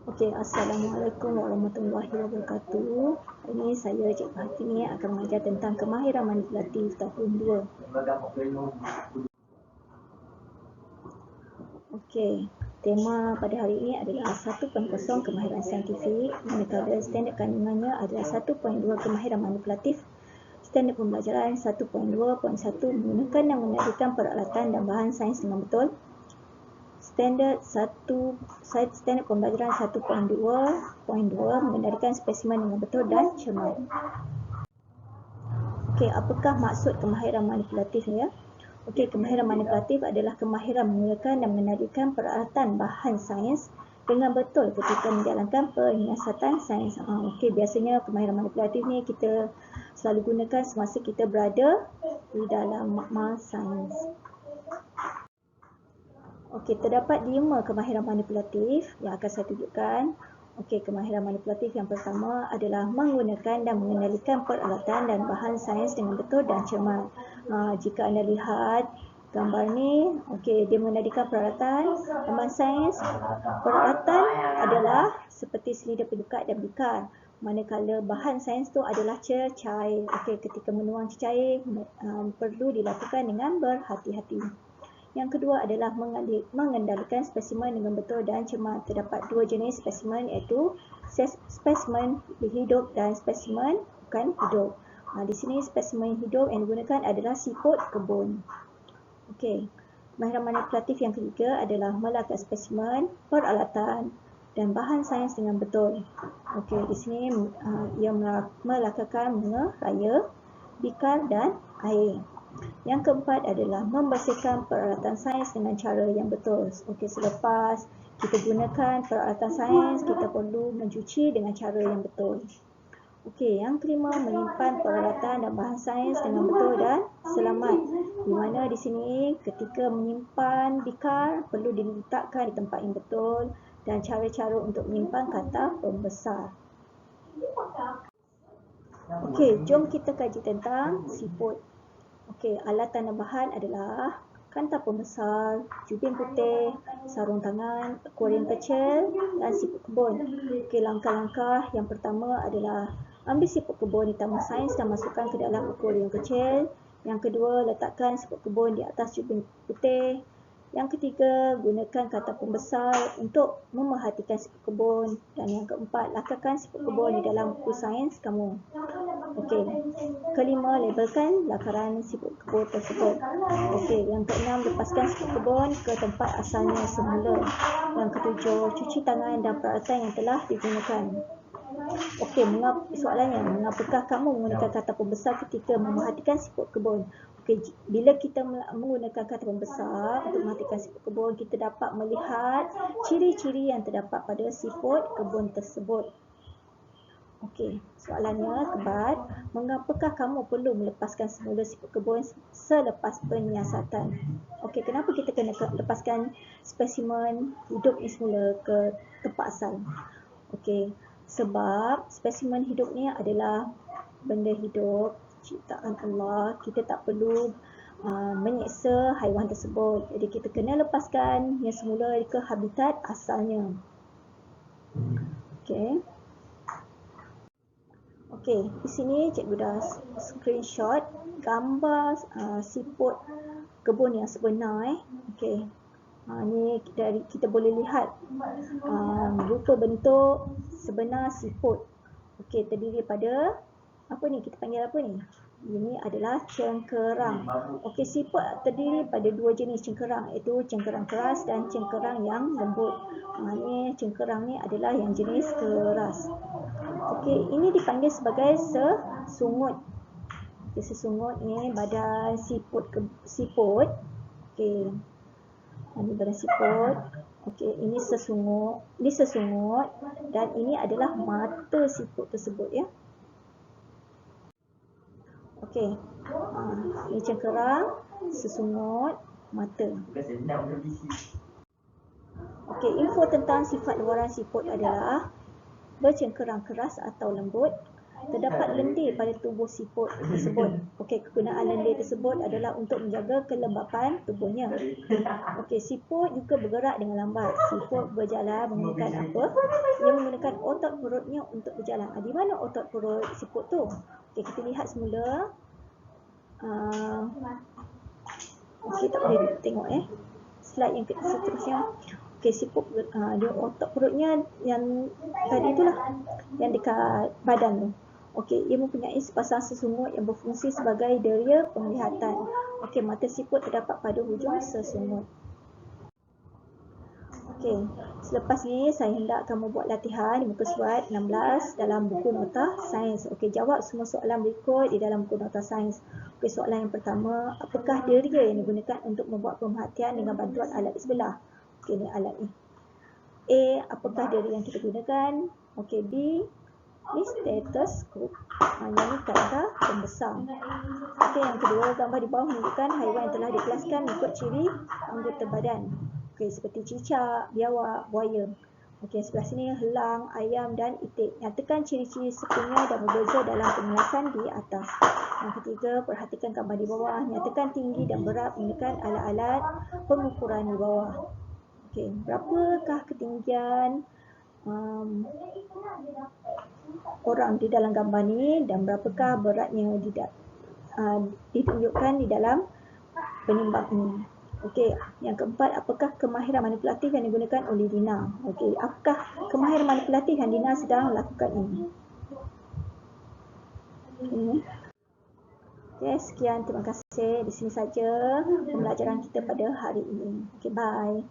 Okey, Assalamualaikum warahmatullahi wabarakatuh. Hari ini saya Cikgu Hatini akan mengajar tentang kemahiran manipulatif tahun 2. Okey, tema pada hari ini adalah 1.0 kemahiran saintifik, manakala standard kandungannya adalah 1.2 kemahiran manipulatif. Standard pembelajaran 1.2.1 menggunakan dan mengendalikan peralatan dan bahan sains dengan betul. Standard pembelajaran 1.2.2 mengendalikan spesimen dengan betul dan cermat. Okey, apakah maksud kemahiran manipulatif ya? Okey, kemahiran manipulatif adalah kemahiran menggunakan dan mengendalikan peralatan bahan sains dengan betul ketika menjalankan penyiasatan sains. Okey, biasanya kemahiran manipulatif ni kita selalu gunakan semasa kita berada di dalam makmal sains. Okey, terdapat 5 kemahiran manipulatif yang akan saya tunjukkan. Okey, kemahiran manipulatif yang pertama adalah menggunakan dan mengendalikan peralatan dan bahan sains dengan betul dan cermat. Jika anda lihat gambar ni, okey, dia mengendalikan peralatan dan bahan sains. Peralatan adalah seperti silinder penyukat dan bikar. Manakala bahan sains tu adalah cecair. Okey, ketika menuang cecair perlu dilakukan dengan berhati-hati. Yang kedua adalah mengendalikan spesimen dengan betul dan cermat. Terdapat 2 jenis spesimen iaitu spesimen hidup dan spesimen bukan hidup. Di sini spesimen hidup yang digunakan adalah siput kebun. Okey, kemahiran manipulatif yang ketiga adalah melakukan spesimen, peralatan dan bahan sains dengan betul. Okey, di sini ia melakukan mengeraya, bikar dan air. Yang keempat adalah membersihkan peralatan sains dengan cara yang betul. Okey, selepas kita gunakan peralatan sains, kita perlu mencuci dengan cara yang betul. Okey, yang kelima, menyimpan peralatan dan bahan sains dengan betul dan selamat. Di mana di sini ketika menyimpan bikar perlu diletakkan di tempat yang betul dan cara-cara untuk menyimpan kata pembesar. Okey, jom kita kaji tentang siput. Okey, alatan dan bahan adalah kanta pembesar, jubin putih, sarung tangan, akuarium kecil dan siput kebun. Okey, langkah-langkah yang pertama adalah ambil siput kebun di taman sains dan masukkan ke dalam akuarium kecil. Yang kedua, letakkan siput kebun di atas jubin putih. Yang ketiga, gunakan kata pembesar untuk memerhatikan siput kebun. Dan yang keempat, letakkan siput kebun di dalam buku sains kamu. Okey. Kelima, labelkan lakaran siput kebun tersebut. Okey, yang keenam, lepaskan siput kebun ke tempat asalnya semula. Yang ketujuh, cuci tangan dan peralatan yang telah digunakan. Okey, soalannya, mengapakah kamu menggunakan kata pembesar ketika memerhatikan siput kebun? Okey, bila kita menggunakan kata pembesar untuk memerhatikan siput kebun, kita dapat melihat ciri-ciri yang terdapat pada siput kebun tersebut. Okey, soalannya keempat, mengapakah kamu perlu melepaskan semula siput kebun selepas penyiasatan? Okey, kenapa kita kena lepaskan spesimen hidup ni semula ke tempat asal? Okey, sebab spesimen hidup ni adalah benda hidup, ciptaan Allah. Kita tak perlu menyeksa haiwan tersebut. Jadi kita kena lepaskan yang semula ke habitat asalnya. Okey. Okey, di sini cikgu dah screenshot gambar siput kebun yang sebenar. Okey. Ni dari kita boleh lihat rupa bentuk sebenar siput. Okey, terdiri pada apa ni? Kita panggil apa ni? Ini adalah cengkerang. Okey, siput terdiri pada 2 jenis cengkerang, iaitu cengkerang keras dan cengkerang yang lembut. Ni cengkerang ni adalah yang jenis keras. Okey, ini dipanggil sebagai sesungut. Okey, sesungut ni badan siput. Okey. Ini badan siput. Okey, ini sesungut. Ini sesungut dan ini adalah mata siput tersebut ya. Okey. Ini cengkerang, sesungut, mata. Okey, info tentang sifat luaran siput adalah bercengkerang keras atau lembut, Terdapat lendir pada tubuh siput tersebut. Okey, kegunaan lendir tersebut adalah untuk menjaga kelembapan tubuhnya. Okey, siput juga bergerak dengan lambat. Siput berjalan menggunakan apa? Ia menggunakan otot perutnya untuk berjalan. Di mana otot perut siput tu? Okey, kita lihat semula. Okey, tak boleh tengok slide yang seterusnya. Okey, siput dia otot perutnya yang tadi itulah, yang dekat badan tu. Okey, ia mempunyai sepasang sesungut yang berfungsi sebagai deria penglihatan. Okey, mata siput terdapat pada hujung sesungut. Okey, selepas ni saya hendak kamu buat latihan di muka surat 16 dalam buku nota sains. Okey, jawab semua soalan berikut di dalam buku nota sains. Okey, soalan yang pertama, apakah deria yang digunakan untuk membuat pemerhatian dengan bantuan alat di sebelah? Okey, ni alat ni. A, apakah deria yang kita gunakan? Okey, B, ni stetoskop. Yang ni kaedah pembesar. Okey, yang kedua, gambar di bawah menunjukkan haiwan yang telah dikelaskan mengikut ciri anggota badan. Okey, seperti cicak, biawak, buaya. Okey, sebelah sini helang, ayam dan itik. Nyatakan ciri-ciri sempurna dan berbeza dalam pengelasan di atas. Yang ketiga, perhatikan gambar di bawah. Nyatakan tinggi dan berat menggunakan alat-alat pengukuran di bawah. Okey, berapakah ketinggian orang di dalam gambar ni dan berapakah beratnya ditunjukkan di dalam penimbang ini. Okey, yang keempat, apakah kemahiran manipulatif yang digunakan oleh Dina? Okey, apakah kemahiran manipulatif yang Dina sedang lakukan ini? Okey, sekian, terima kasih. Di sini saja pembelajaran kita pada hari ini. Okey, bye.